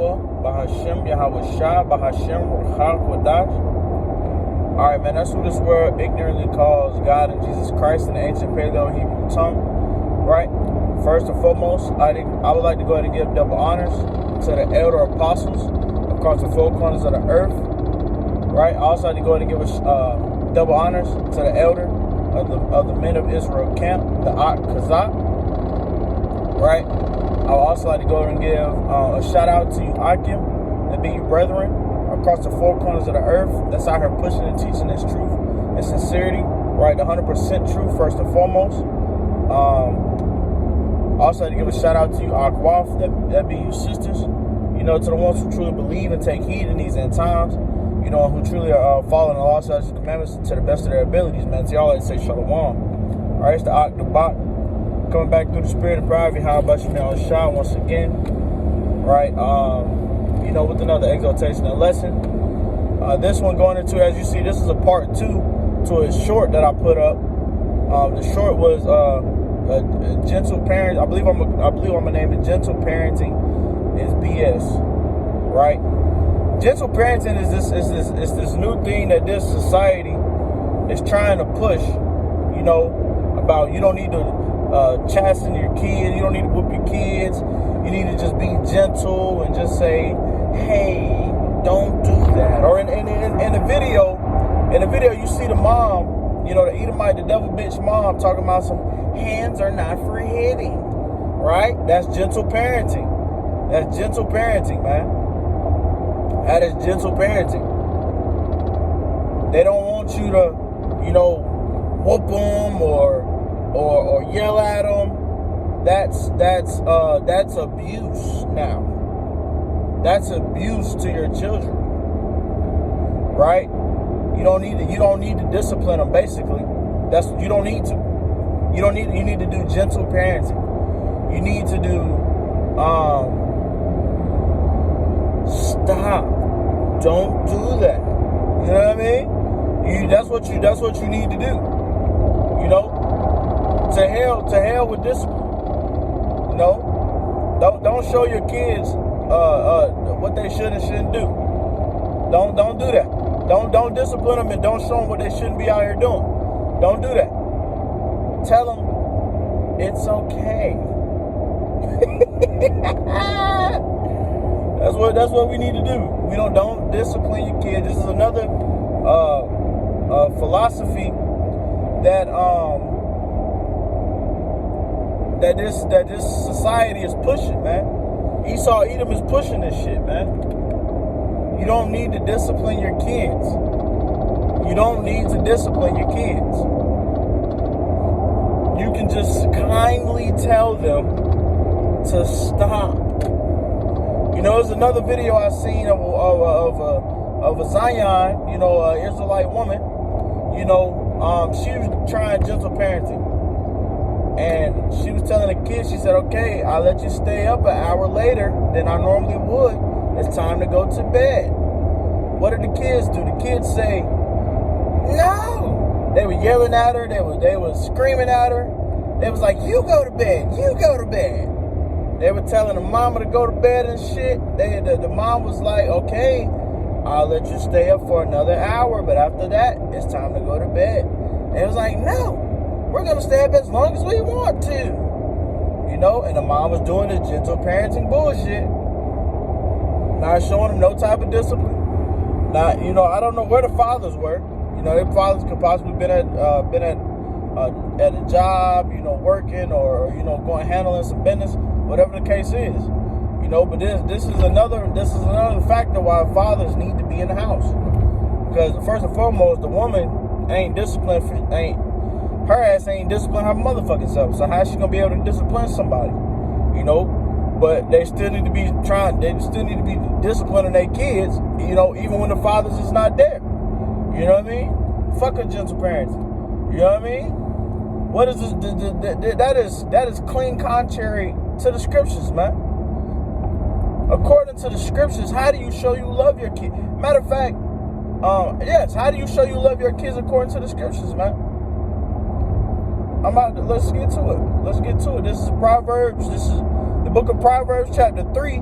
Yahweh, Bahashem, Yahweh Shah, Bahashem, Ruach Kodash. Alright, man, that's who this world ignorantly calls God and Jesus Christ in the ancient Paleo Hebrew tongue. Right? First and foremost, I would like to go ahead and give double honors to the elder apostles across the four corners of the earth. Right? I also like to go ahead and give double honors to the elder of the men of Israel camp, the Ak Kazak. Right? I would also like to go ahead and give a shout out to you, Akim, and be you brethren across the four corners of the earth that's out here pushing and teaching this truth and sincerity, right? 100% truth first and foremost. Also, I had to give a shout out to you, Akwaf, that be you sisters, you know, to the ones who truly believe and take heed in these end times, you know, who truly are following the law, statutes, and commandments to the best of their abilities, man. To y'all, like to say shalom. All right, it's the Ak Dabat coming back through the spirit of private. How about you now, Shah, once again, right? You know, with another exhortation and lesson. This one going into, as you see, this is a part 2 to a short that I put up. The short was a gentle parent. I believe I'm gonna name it "Gentle Parenting is BS." Right? Gentle parenting is this new thing that this society is trying to push. You know, about you don't need to chasten your kids. You don't need to whoop your kids. You need to just be gentle and just say, hey, don't do that. Or in the video, you see the mom, you know, the Edomite, the devil bitch mom talking about some hands are not for hitting, right? That's gentle parenting. That's gentle parenting, man. That is gentle parenting. They don't want you to, you know, whoop them or yell at them. That's abuse now. That's abuse to your children, right? You don't need to discipline them. Basically, you don't need to. You need to do gentle parenting. You need to do stop. Don't do that. You know what I mean? That's what you need to do. You know, to hell with discipline. You know, don't show your kids what they should and shouldn't do. Don't do that. Don't discipline them and don't show them what they shouldn't be out here doing. Don't do that. Tell them it's okay. That's what we need to do. We don't discipline your kids. This is another philosophy that that this society is pushing, man. Esau Edom is pushing this shit, man. You don't need to discipline your kids. You don't need to discipline your kids. You can just kindly tell them to stop. You know, there's another video I seen of a Zion, you know, Israelite woman. You know, she was trying gentle parenting. And she was telling the kids, she said, okay, I'll let you stay up an hour later than I normally would. It's time to go to bed. What did the kids do? The kids say, no. They were yelling at her. They were screaming at her. They was like, you go to bed. You go to bed. They were telling the mama to go to bed and shit. The mom was like, okay, I'll let you stay up for another hour. But after that, it's time to go to bed. And it was like, no. We're going to stay up as long as we want to. You know, and the mom was doing this gentle parenting bullshit. Not showing them no type of discipline. Now, you know, I don't know where the fathers were. You know, their fathers could possibly been at a job, you know, working or, you know, going handling some business, whatever the case is. You know, but this is another factor why fathers need to be in the house. Because first and foremost, the woman ain't disciplined her ass ain't disciplined her motherfucking self. So how's she gonna be able to discipline somebody? You know? But they still need to be disciplining their kids, you know, even when the fathers is not there. You know what I mean? Fuck a gentle parenting. You know what I mean? What is this? That is clean contrary to the scriptures, man. According to the scriptures, how do you show you love your kid? Matter of fact, yes, how do you show you love your kids according to the scriptures, man? Let's get to it. This is Proverbs. This is the book of Proverbs, chapter 3,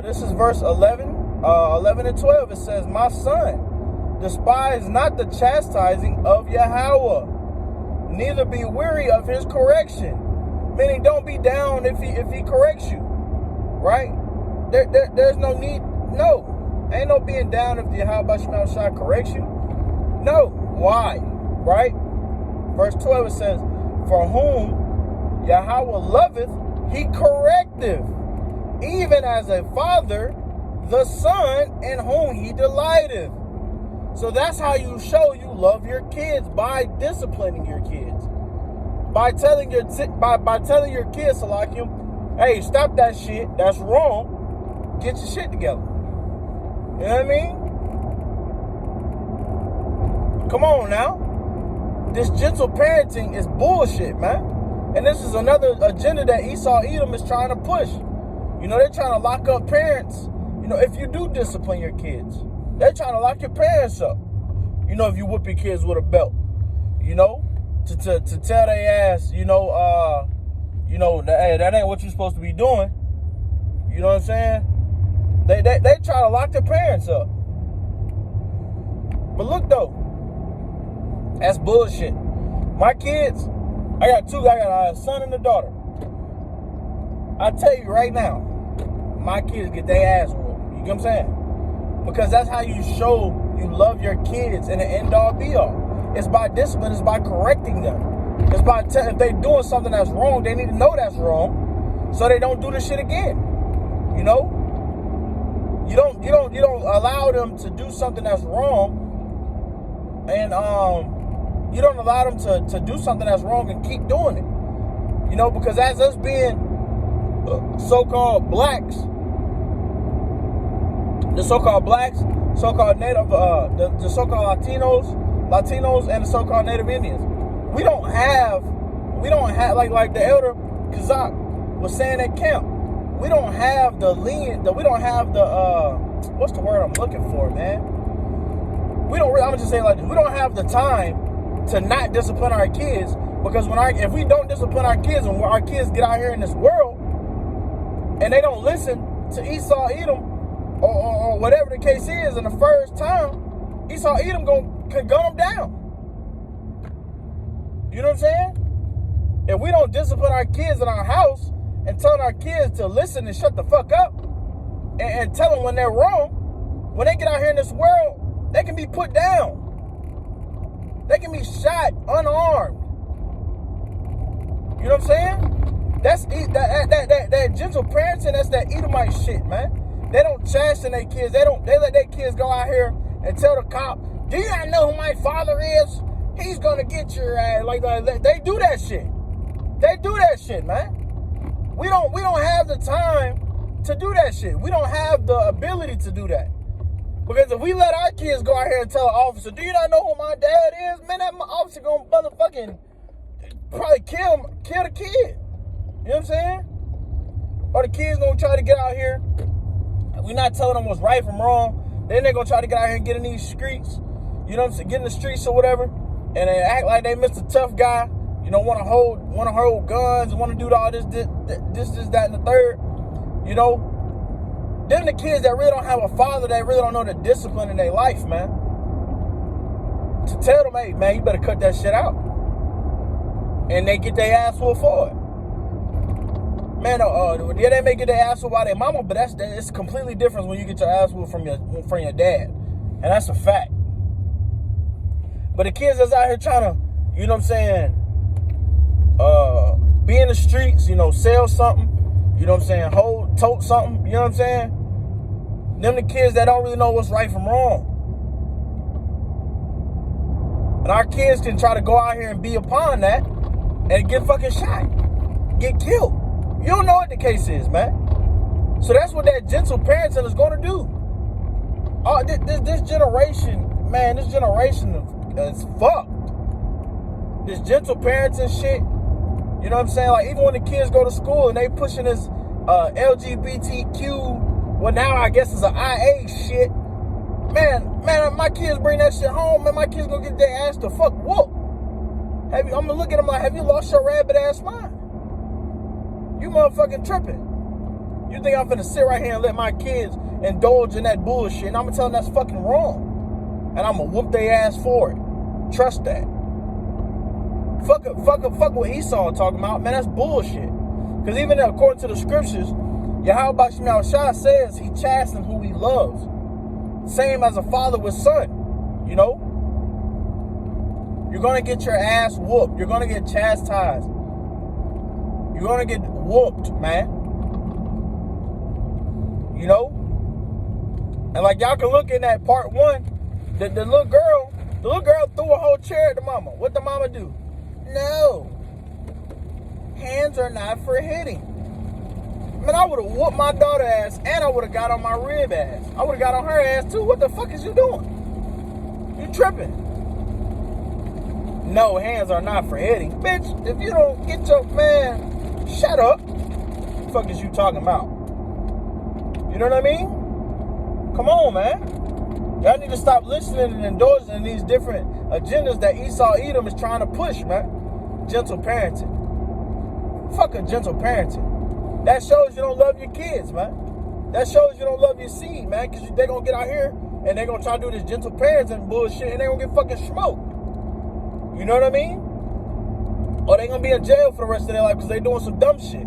This is verse 11, 11 and 12. It says, "My son, despise not the chastising of Yahweh, neither be weary of his correction." Meaning, don't be down if he corrects you, right? There's no need. No, ain't no being down if the Yahweh Shema Shai corrects you. No, why? Right? Verse 12 it says, "For whom Yahweh loveth, he correcteth, even as a father the son in whom he delighteth." So that's how you show you love your kids, by disciplining your kids, by telling your kids, Salakim, hey, stop that shit. That's wrong. Get your shit together. You know what I mean? Come on now. This gentle parenting is bullshit, man. And this is another agenda that Esau Edom is trying to push. You know, they're trying to lock up parents. You know, if you do discipline your kids, they're trying to lock your parents up. You know, if you whip your kids with a belt, you know, to tell their ass, hey, that ain't what you're supposed to be doing. You know what I'm saying? They try to lock their parents up. But look though, that's bullshit. My kids, I got a son and a daughter. I tell you right now, my kids get their ass whooped. You get what I'm saying? Because that's how you show you love your kids in the end all be all. It's by discipline, it's by correcting them. It's by if they doing something that's wrong, they need to know that's wrong, so they don't do the shit again. You know? You don't allow them to do something that's wrong, and you don't allow them to do something that's wrong and keep doing it. You know, because as us being so-called blacks, the so-called blacks, so-called native, the so-called Latinos, and the so-called Native Indians, we don't have like the elder Kazak was saying at camp. We don't have what's the word I'm looking for, man? I'm gonna just say it like this. We don't have the time to not discipline our kids, because if we don't discipline our kids, and our kids get out here in this world and they don't listen to Esau Edom or whatever the case is in the first time, Esau Edom can gun them down. You know what I'm saying? If we don't discipline our kids in our house and tell our kids to listen and shut the fuck up, and tell them when they're wrong, when they get out here in this world, they can be put down. They can be shot unarmed. You know what I'm saying? That's that gentle parenting. That's that Edomite shit, man. They don't chasten their kids. They let their kids go out here and tell the cop, "Do you not know who my father is? He's gonna get your ass." Like they do that shit. They do that shit, man. We don't have the time to do that shit. We don't have the ability to do that. Because if we let our kids go out here and tell an officer, "Do you not know who my dad is?" Man, that officer gonna motherfucking probably kill the kid. You know what I'm saying? Or the kids gonna try to get out here. We not telling them what's right from wrong. Then they're gonna try to get out here and get in these streets. You know what I'm saying? Get in the streets or whatever, and they act like they Mr. Tough Guy. You know, want to hold guns, want to do all this, that, and the third. You know, them the kids that really don't have a father, that really don't know the discipline in their life, man. To tell them, "Hey, man, you better cut that shit out," and they get their ass full for it. Man, yeah, they may get their ass full by their mama, but it's completely different when you get your ass full from your dad, and that's a fact. But the kids that's out here trying to, you know what I'm saying, be in the streets, you know, sell something, you know what I'm saying, tote something, you know what I'm saying? Them the kids that don't really know what's right from wrong. And our kids can try to go out here and be upon that and get fucking shot, get killed. You don't know what the case is, man. So that's what that gentle parenting is going to do. This generation, man, this generation is fucked. This gentle parenting shit, you know what I'm saying? Like, even when the kids go to school and they pushing this LGBTQ, well, now I guess it's an IA shit. Man, my kids bring that shit home, man. My kids gonna get their ass to fuck whoop. I'm gonna look at them like, have you lost your rabbit ass mind? You motherfucking tripping. You think I'm finna sit right here and let my kids indulge in that bullshit, and I'm gonna tell them that's fucking wrong. And I'm gonna whoop their ass for it. Trust that. Fuck what Esau talking about, man. That's bullshit. Because even according to the scriptures, Yahweh Shema Shah says he chastens who he loves. Same as a father with son. You know? You're gonna get your ass whooped. You're gonna get chastised. You're gonna get whooped, man. You know? And like y'all can look in that part 1, the little girl threw a whole chair at the mama. What the mama do? No. Hands are not for hitting. Man, I would have whooped my daughter ass, and I would have got on my rib ass. I would have got on her ass too. What the fuck is you doing? You tripping. No, hands are not for hitting. Bitch, if you don't get your man, shut up. What the fuck is you talking about? You know what I mean? Come on, man. Y'all need to stop listening and indulging in these different agendas that Esau Edom is trying to push, man. Gentle parenting. Fuck a gentle parenting. That shows you don't love your kids, man. That shows you don't love your seed, man. Because they're going to get out here and they're going to try to do this gentle parenting bullshit and they're going to get fucking smoked. You know what I mean? Or they're going to be in jail for the rest of their life because they're doing some dumb shit. You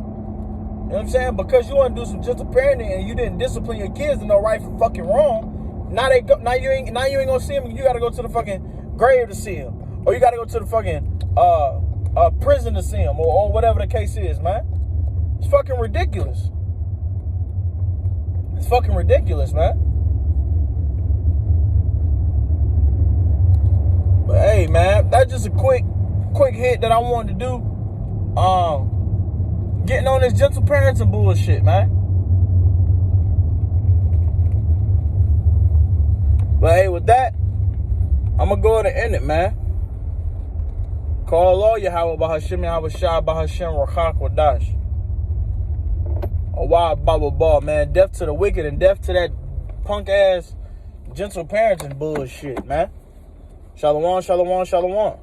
know what I'm saying? Because you want to do some gentle parenting and you didn't discipline your kids to know right from fucking wrong. Now you ain't gonna see him. You gotta go to the fucking grave to see him, or you gotta go to the fucking prison to see him, or whatever the case is, man. It's fucking ridiculous. It's fucking ridiculous, man. But hey, man, that's just a quick hit that I wanted to do. Getting on this gentle parenting bullshit, man. But hey, with that, I'm going to go ahead and end it, man. Call all Yahweh Bahashim Yahweh Shah Bahashim Rachak Wadash. A wild Bible ball, man. Death to the wicked and death to that punk ass gentle parenting bullshit, man. Shalom, shalom, shalom.